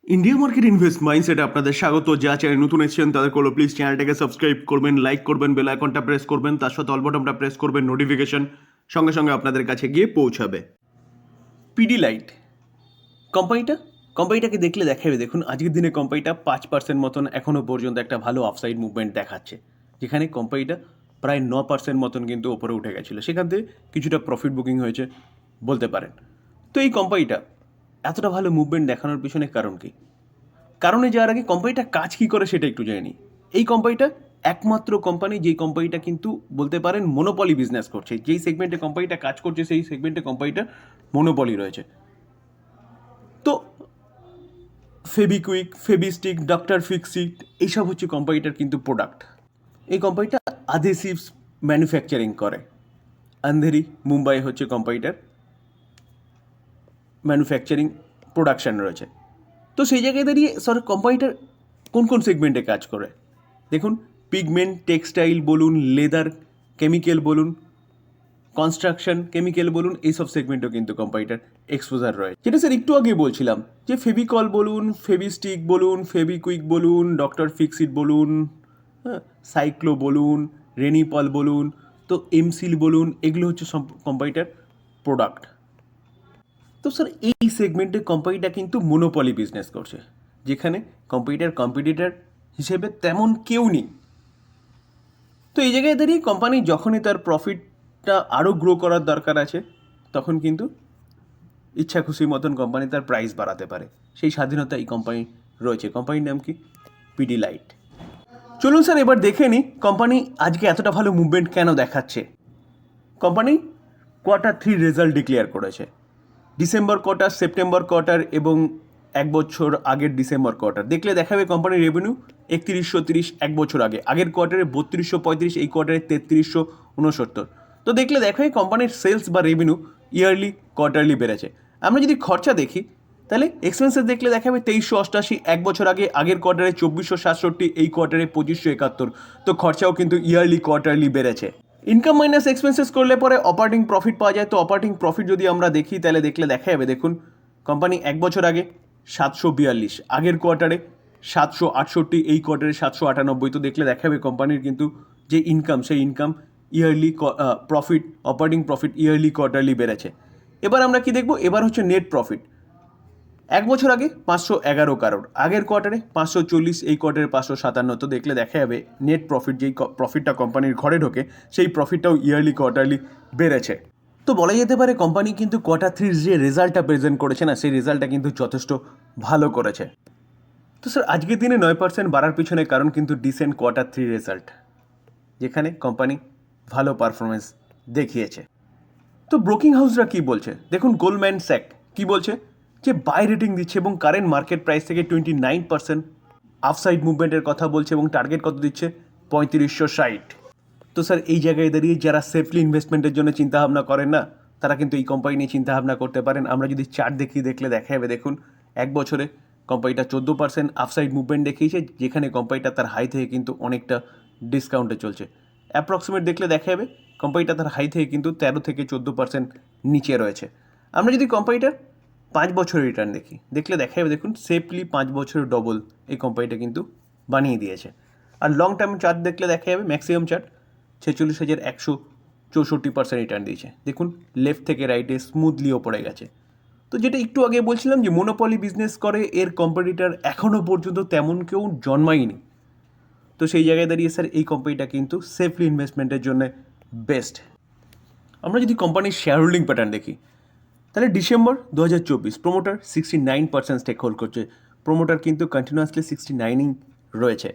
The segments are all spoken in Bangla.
ইন্ডিয়া মার্কেট ইনভেস্ট মাইন্ডসেটে আপনাদের স্বাগত। যা চ্যানেল নতুন এসেছেন তাদের করলো প্লিজ চ্যানেলটাকে সাবস্ক্রাইব করবেন, লাইক করবেন, বেল আইকনটা প্রেস করবেন, তার সাথে অল বাটনটা প্রেস করবেন, নোটিফিকেশন সঙ্গে সঙ্গে আপনাদের কাছে গিয়ে পৌঁছাবে। পিডিলাইট কোম্পানিটাকে দেখলে দেখাবে, দেখুন আজকের দিনে কোম্পানিটা 5% মতন এখনও পর্যন্ত একটা ভালো আফসাইড মুভমেন্ট দেখাচ্ছে, যেখানে কোম্পানিটা প্রায় 9% মতন কিন্তু ওপরে উঠে গেছিলো, সেখান থেকে কিছুটা প্রফিট বুকিং হয়েছে বলতে পারেন। তো এই কোম্পানিটা এতটা ভালো মুভমেন্ট দেখানোর পিছনে কারণ কি? কারণে যাওয়ার আগে কোম্পানিটা কাজ কী করে সেটা একটু জেনে নিই। এই কোম্পানিটা একমাত্র কোম্পানি যেই কোম্পানিটা কিন্তু বলতে পারেন মনোপলি বিজনেস করছে। যেই সেগমেন্টে কোম্পানিটা কাজ করছে সেই সেগমেন্টে কোম্পানিটার মনোপলি রয়েছে। তো ফেবিকুইক, ফেবিস্টিক, ডক্টর ফিক্সিট এইসব হচ্ছে কোম্পানিটার কিন্তু প্রোডাক্ট। এই কোম্পানিটা আধেসিভস ম্যানুফ্যাকচারিং করে। আন্ধেরি মুম্বাই হচ্ছে কোম্পানিটার ম্যানুফ্যাকচারিং প্রোডাকশান রয়েছে। তো সেই জায়গায় দাঁড়িয়ে কোম্পানিটার কোন কোন সেগমেন্টে কাজ করে দেখুন। পিগমেন্ট, টেক্সটাইল বলুন, লেদার, কেমিক্যাল বলুন, কনস্ট্রাকশন কেমিক্যাল বলুন, এইসব সেগমেন্টও কিন্তু কোম্পানিটার এক্সপোজার রয়েছে। যেটা স্যার একটু আগে বলছিলাম যে ফেভিকল বলুন, ফেভিস্টিক বলুন, ফেভিকুইক বলুন, ডক্টর ফিক্সিট বলুন, হ্যাঁ, সাইক্লো বলুন, রেনিপল বলুন, তো এমসিল বলুন, এগুলো হচ্ছে সব কোম্পানিটার প্রোডাক্ট। তো স্যার এই সেগমেন্টে কোম্পানিটা কিন্তু মনোপলি বিজনেস করছে, যেখানে কোম্পানিটার কম্পিটিটার হিসেবে তেমন কেউ নেই। তো এই জায়গায় দাঁড়িয়ে কোম্পানি যখনই তার প্রফিটটা আরও গ্রো করার দরকার আছে, তখন কিন্তু ইচ্ছা খুশি মতন কোম্পানি তার প্রাইস বাড়াতে পারে। সেই স্বাধীনতা এই কোম্পানি রয়েছে। কোম্পানির নাম কি? পিডিলাইট। চলুন স্যার এবার দেখে নিই কোম্পানি আজকে এতটা ভালো মুভমেন্ট কেন দেখাচ্ছে। কোম্পানি Q3 রেজাল্ট ডিক্লেয়ার করেছে। ডিসেম্বর কোয়ার্টার, সেপ্টেম্বর কোয়ার্টার এবং এক বছর আগের ডিসেম্বর কোয়ার্টার দেখলে দেখাবে কোম্পানির রেভিনিউ 3130, এক বছর আগের কোয়ার্টারে 3235, এই কোয়ার্টারে 3369। তো দেখলে দেখাবে কোম্পানির সেলস বা রেভিনিউ ইয়ারলি কোয়ার্টারলি বেড়েছে। আমরা যদি খরচা দেখি তাহলে এক্সপেন্সেস দেখলে দেখাবে 2388, এক বছর আগের কোয়ার্টারে 2467, এই কোয়ার্টারে 2571। তো খরচাও কিন্তু ইয়ারলি কোয়ার্টারলি বেড়েছে। ইনকাম মাইনাস এক্সপেন্সেস করলে পরে অপারেটিং প্রফিট পাওয়া যায়। তো অপারেটিং প্রফিট যদি আমরা দেখি তাহলে দেখলে দেখা যাবে, দেখুন কোম্পানি এক বছর আগে 742, আগের কোয়ার্টারে 768, এই কোয়ার্টারে 798। তো দেখলে দেখা যাবে কোম্পানির কিন্তু যে ইনকাম, সেই income yearly profit, operating profit yearly quarterly বেড়েছে। এবার আমরা কি দেখব? এবার হচ্ছে নেট প্রফিট। এক বছর আগে 511 কারোর, আগের কোয়ার্টারে 540, এই কোয়ার্টারে 557। তো দেখলে দেখা যাবে নেট প্রফিট, যেই প্রফিটটা কোম্পানির ঘরে ঢোকে, সেই প্রফিটটাও ইয়ারলি কোয়ার্টারলি বেড়েছে। তো বলা যেতে পারে কোম্পানি কিন্তু Q3 যে রেজাল্টটা প্রেজেন্ট করেছে না, সেই রেজাল্টটা কিন্তু যথেষ্ট ভালো করেছে। তো স্যার আজকের দিনে 9% বাড়ার পিছনে কারণ কিন্তু ডিসেন্ট Q3 রেজাল্ট, যেখানে কোম্পানি ভালো পারফরমেন্স দেখিয়েছে। তো ব্রোকিং হাউসরা কী বলছে দেখুন। গোল্ডম্যান স্যাক কী বলছে? যে বাই রেটিং দিচ্ছে এবং কারেন্ট মার্কেট প্রাইস থেকে 29% আফসাইড মুভমেন্টের কথা বলছে এবং টার্গেট কত দিচ্ছে? 3560। তো স্যার এই জায়গায় দাঁড়িয়ে যারা সেফলি ইনভেস্টমেন্টের জন্য চিন্তাভাবনা করেন না, তারা কিন্তু এই কোম্পানি নিয়ে চিন্তাভাবনা করতে পারেন। আমরা যদি চার্ট দেখলে দেখা যাবে, দেখুন এক বছরে কোম্পানিটা 14% আফসাইড মুভমেন্ট দেখিয়েছে, যেখানে কোম্পানিটা তার হাই থেকে কিন্তু অনেকটা ডিসকাউন্টে চলছে। অ্যাপ্রক্সিমেট দেখলে দেখা যাবে কোম্পানিটা তার হাই থেকে কিন্তু 13 থেকে 14% নিচে রয়েছে। আমরা যদি কোম্পানিটার 5 বছরের রিটার্ন দেখলে দেখা যাবে, দেখুন সেফলি 5 বছরের ডবল এই কোম্পানিটা কিন্তু বানিয়ে দিয়েছে। আর লং টার্ম চার্ট দেখলে দেখা যাবে ম্যাক্সিমাম চার্ট 46,164% রিটার্ন দিয়েছে। দেখুন লেফট থেকে রাইটে স্মুথলি ওপরে গেছে। তো যেটা একটু আগে বলছিলাম যে মোনোপলি বিজনেস করে, এর কম্পিটিটার এখনও পর্যন্ত তেমন কেউ জন্মায়নি। তো সেই জায়গায় দাঁড়িয়ে স্যার এই কোম্পানিটা কিন্তু সেফলি ইনভেস্টমেন্টের জন্য বেস্ট। আমরা যদি কোম্পানির শেয়ার হোল্ডিং প্যাটার্ন দেখি তাহলে ডিসেম্বর 2024 প্রোমোটার 69% স্টেক হোল্ড করছে। প্রোমোটার কিন্তু কন্টিনিউয়াসলি 69ই রয়েছে।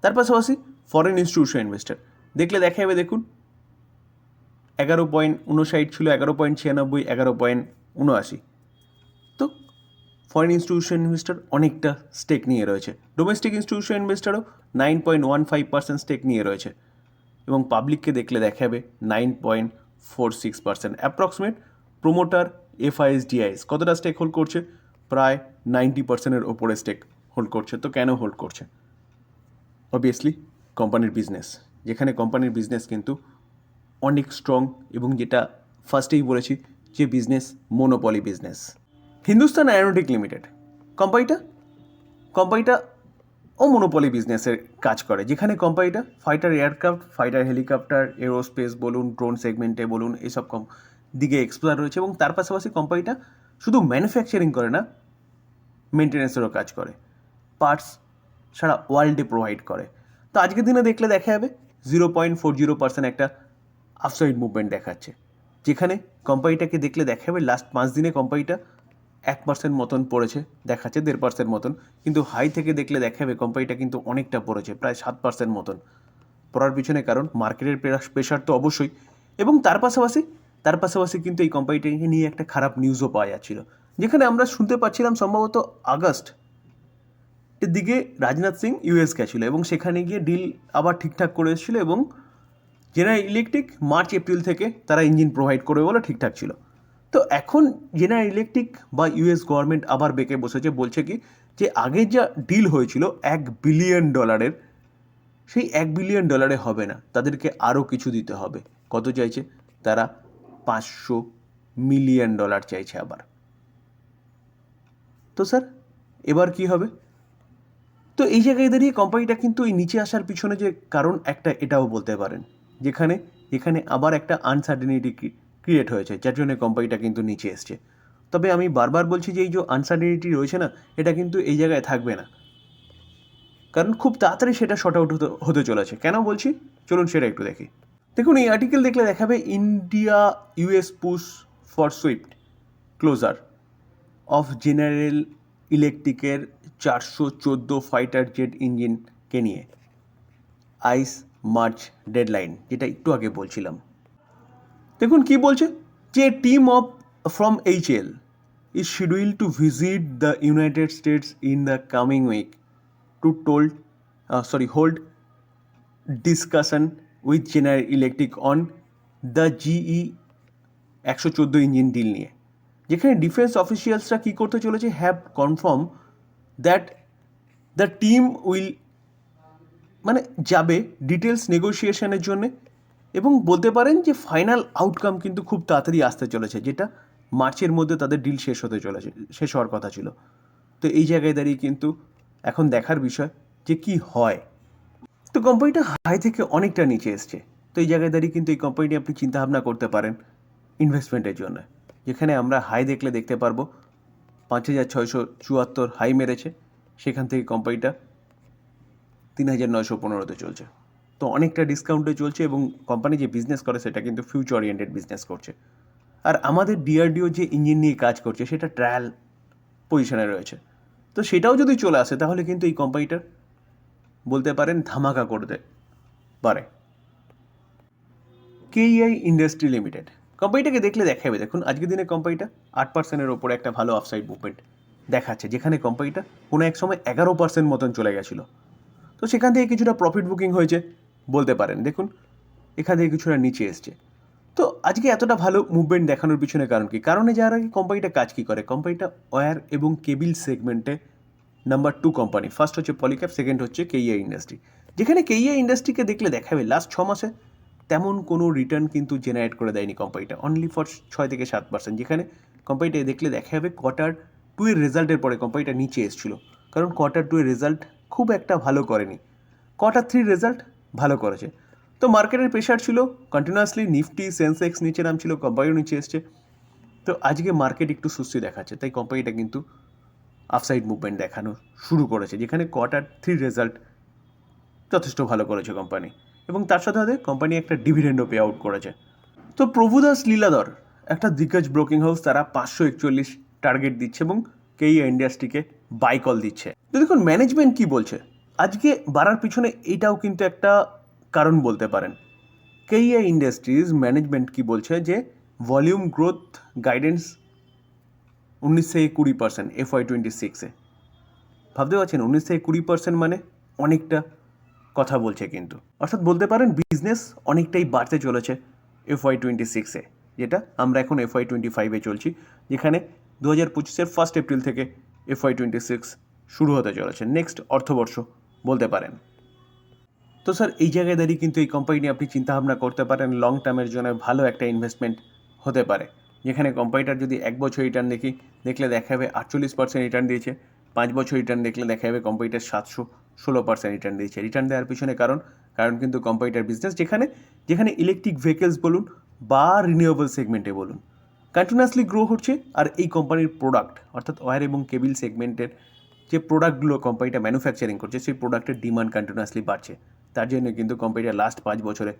তার পাশাপাশি ফরেন ইনস্টিটিউশন ইনভেস্টার দেখলে দেখা যাবে, দেখুন 11.59 ছিল, 11.96, 11.79। তো ফরেন ইনস্টিটিউশন ইনভেস্টার অনেকটা স্টেক নিয়ে রয়েছে। ডোমেস্টিক ইনস্টিটিউশন ইনভেস্টারও 9.15% স্টেক নিয়ে রয়েছে এবং পাবলিককে দেখলে দেখা যাবে 9.46%। অ্যাপ্রক্সিমেট প্রোমোটার FISDIS কতটা স্টেক হোল্ড করছে? প্রায় 90%-এর ওপরে স্টেক হোল্ড করছে। তো কেন হোল্ড করছে? অবভিয়াসলি কোম্পানির বিজনেস, যেখানে কোম্পানির বিজনেস কিন্তু অনেক স্ট্রং এবং যেটা ফার্স্টেই বলেছি যে business monopoly business. Hindustan aeronautic limited কোম্পানিটা কোম্পানিটা মনোপলি বিজনেসের কাজ করে, যেখানে কোম্পানিটা fighter aircraft, fighter helicopter, aerospace বলুন, ড্রোন সেগমেন্টে বলুন, এইসব দিকে এক্সপ্লোর রয়েছে। এবং তার পাশাপাশি কোম্পানিটা শুধু ম্যানুফ্যাকচারিং করে না, মেনটেন্যান্সেরও কাজ করে, পার্টস সারা ওয়ার্ল্ডে প্রোভাইড করে। তো আজকের দিনে দেখলে দেখা যাবে 0.40% একটা আপসাইড মুভমেন্ট দেখাচ্ছে, যেখানে কোম্পানিটাকে দেখলে দেখা যাবে লাস্ট 5 দিনে কোম্পানিটা 1% মতন পড়েছে, দেখাচ্ছে 1.5% মতন, কিন্তু হাই থেকে দেখলে দেখা যাবে কোম্পানিটা কিন্তু অনেকটা পড়েছে, প্রায় 7% মতন পড়ার পিছনে কারণ মার্কেটের প্রেশার তো অবশ্যই, এবং তার পাশাপাশি কিন্তু এই কোম্পানিটাকে নিয়ে একটা খারাপ নিউজও পাওয়া যাচ্ছিল, যেখানে আমরা শুনতে পাচ্ছিলাম সম্ভবত আগস্টের দিকে রাজনাথ সিং ইউএস গেছিলো এবং সেখানে গিয়ে ডিল আবার ঠিকঠাক করে এসেছিলো, এবং জেনারেল ইলেকট্রিক মার্চ এপ্রিল থেকে তারা ইঞ্জিন প্রোভাইড করবে বলে ঠিকঠাক ছিল। তো এখন জেনারেল ইলেকট্রিক বা ইউএস গভর্নমেন্ট আবার বেঁকে বসেছে, বলছে কি যে আগের যা ডিল হয়েছিল $1 বিলিয়ন, সেই $1 বিলিয়ন হবে না, তাদেরকে আরও কিছু দিতে হবে। কত চাইছে তারা? $500 মিলিয়ন চাইছে আবার। তো স্যার এবার কি হবে? তো এই জায়গায় দাঁড়িয়ে কোম্পানিটা কিন্তু এই নিচে আসার পিছনে যে কারণ একটা, এটাও বলতে পারেন, যেখানে আবার একটা আনসার্টেনিটি ক্রিয়েট হয়েছে, যার জন্য কোম্পানিটা কিন্তু নিচে এসছে। তবে আমি বারবার বলছি যে এই যে আনসার্টেনিটি রয়েছে না, এটা কিন্তু এই জায়গায় থাকবে না, কারণ খুব তাড়াতাড়ি সেটা শর্ট আউট হতে চলেছে। কেন বলছি চলুন সেটা একটু দেখি। দেখুন, এই আর্টিকেল দেখলে দেখাবে India US push for swift closure of General ইলেকট্রিকের 414 ফাইটার জেট ইঞ্জিনকে নিয়ে আইস মার্চ ডেডলাইন, যেটা একটু আগে বলছিলাম। দেখুন কি বলছে, যে team of from HAL is schedule to visit the United States in the coming week to hold discussion with General Electric on the GE 114 engine deal নিয়ে, যেখানে ডিফেন্স অফিসিয়ালসরা কী করতে চলেছে, have confirm that the team will যাবে ডিটেলস নেগোসিয়েশনের জন্যে, এবং বলতে পারেন যে ফাইনাল আউটকাম কিন্তু খুব তাড়াতাড়ি আসতে চলেছে, যেটা মার্চের মধ্যে তাদের ডিল শেষ হওয়ার কথা ছিল। তো এই জায়গায় দাঁড়িয়ে কিন্তু এখন দেখার বিষয় যে কি হয়। তো কোম্পানিটা হাই থেকে অনেকটা নিচে এসছে, তো এই জায়গায় দাঁড়িয়ে কিন্তু এই কোম্পানিটি আপনি চিন্তাভাবনা করতে পারেন ইনভেস্টমেন্টের জন্য, যেখানে আমরা হাই দেখতে পারবো 5,674 হাই মেরেছে, সেখান থেকে কোম্পানিটা 3,915-তে চলছে। তো অনেকটা ডিসকাউন্টে চলছে, এবং কোম্পানি যে বিজনেস করে সেটা কিন্তু ফিউচার ওরিয়েন্টেড বিজনেস করছে। আর আমাদের ডিআরডিও যে ইঞ্জিন নিয়ে কাজ করছে সেটা ট্রায়াল পজিশনে রয়েছে, তো সেটাও যদি চলে আসে তাহলে কিন্তু এই কোম্পানিটার বলতে পারেন ধামাকা করতে পারে। কেইআই ইন্ডাস্ট্রি লিমিটেড কোম্পানিটাকে দেখলে দেখাবে, দেখুন আজকের দিনে কোম্পানিটা 8%-এর ওপরে একটা ভালো আপসাইড মুভমেন্ট দেখাচ্ছে, যেখানে কোম্পানিটা কোনো এক সময় 11% মতন চলে গেছিলো। তো সেখান থেকে কিছুটা প্রফিট বুকিং হয়েছে বলতে পারেন। দেখুন এখান থেকে কিছুটা নিচে এসছে। তো আজকে এতটা ভালো মুভমেন্ট দেখানোর পিছনে কারণ কি? কারণে যাওয়ার আগে কোম্পানিটা কাজ কী করে, কোম্পানিটা ওয়্যার এবং কেবিল সেগমেন্টে নাম্বার 2 কোম্পানি। ফার্স্ট হচ্ছে পলিক্যাব, সেকেন্ড হচ্ছে কেইআই ইন্ডাস্ট্রি, যেখানে কেইআই ইন্ডাস্ট্রিকে দেখলে দেখাবে লাস্ট 6 মাসে তেমন কোনো রিটার্ন কিন্তু জেনারেট করে দেয়নি কোম্পানিটা, অনলি ফর 6-7%, যেখানে কোম্পানিটা দেখলে দেখা যাবে Q2 এর রেজাল্টের পরে কোম্পানিটা নিচে এসেছিলো, কারণ Q2 এর রেজাল্ট খুব একটা ভালো করেনি, Q3 রেজাল্ট ভালো করেছে। তো মার্কেটের প্রেশার ছিল কন্টিনিউয়াসলি, নিফটি সেন্সেক্স নিচে নামছিল, কোম্পানিও নিচে এসছে। তো আজকে মার্কেট একটু সুস্থি দেখাচ্ছে, তাই কোম্পানিটা কিন্তু আপসাইড মুভমেন্ট দেখানো শুরু করেছে, যেখানে Q3 রেজাল্ট যথেষ্ট ভালো করেছে কোম্পানি, এবং তার সাথে সাথে কোম্পানি একটা ডিভিডেন্ডও পে আউট করেছে। তো প্রভুদাস লীলাধর একটা দিগ্গজ ব্রোকিং হাউস, তারা 541 টার্গেট দিচ্ছে এবং কেইআই ইন্ডাস্ট্রিকে বাই কল দিচ্ছে। তো দেখুন ম্যানেজমেন্ট কি বলছে, আজকে বাড়ার পিছনে এইটাও কিন্তু একটা কারণ বলতে পারেন। কেইআই ইন্ডাস্ট্রিজ ম্যানেজমেন্ট কি বলছে, যে ভলিউম গ্রোথ গাইডেন্স 19-20% FY26-এ। ভাবতে পারছেন 19-20% মানে অনেকটা কথা বলছে কিন্তু, অর্থাৎ বলতে পারেন বিজনেস অনেকটাই বাড়তে চলেছে FY26-এ, যেটা আমরা এখন FY25-এ চলছি, যেখানে 2025-এর 1 এপ্রিল থেকে FY26 শুরু হতে চলেছে, নেক্সট অর্থবর্ষ বলতে পারেন। তো স্যার এই জায়গায় দাঁড়িয়ে কিন্তু এই কোম্পানি নিয়ে আপনি চিন্তাভাবনা করতে পারেন লং টার্মের জন্য ভালো একটা ইনভেস্টমেন্ট হতে পারে, যেখানে কোম্পানিটার যদি 1 বছর রিটার্ন দেখলে দেখাবে 48% রিটার্ন দিয়েছে, 5 বছর রিটার্ন দেখলে দেখা যাবে কম্পিউটার 716% রিটার্ন দিয়েছে। রিটার্ন দেওয়ার পিছনে কারণ কিন্তু কম্পিউটার বিজনেস যেখানে ইলেকট্রিক ভেহিকেলস বলুন বা রিনিউয়েবল সেগমেন্টে বলুন কন্টিনিউয়াসলি গ্রো হচ্ছে। আর এই কোম্পানির প্রোডাক্ট অর্থাৎ ওয়্যার এবং কেবিল সেগমেন্টের যে প্রোডাক্টগুলো কোম্পানিটা ম্যানুফ্যাকচারিং করছে সেই প্রোডাক্টের ডিমান্ড কন্টিনিউয়াসলি বাড়ছে। তার জন্য কিন্তু কোম্পানিটা লাস্ট 5 বছরে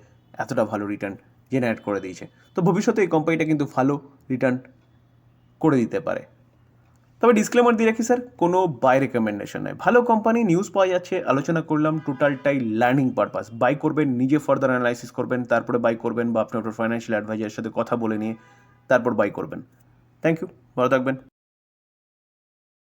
এতটা ভালো রিটার্ন জেনারেট করে দিয়েছে। তো ভবিষ্যতে এই কোম্পানিটা কিন্তু ভালো রিটার্ন করে দিতে পারে। তবে ডিসক্লেমার দিয়ে রাখি স্যার, কোনো বাই রেকমেন্ডেশন নয়। ভালো কোম্পানি নিউজ পাওয়া যাচ্ছে, আলোচনা করলাম, টোটালটাই লার্নিং পারপাস। বাই করবেন, নিজে ফার্দার অ্যানালাইসিস করবেন, তারপরে বাই করবেন বা আপনার ফাইন্যান্সিয়াল অ্যাডভাইজারের সাথে কথা বলে নিয়ে তারপর বাই করবেন। থ্যাংক ইউ, ভালো থাকবেন।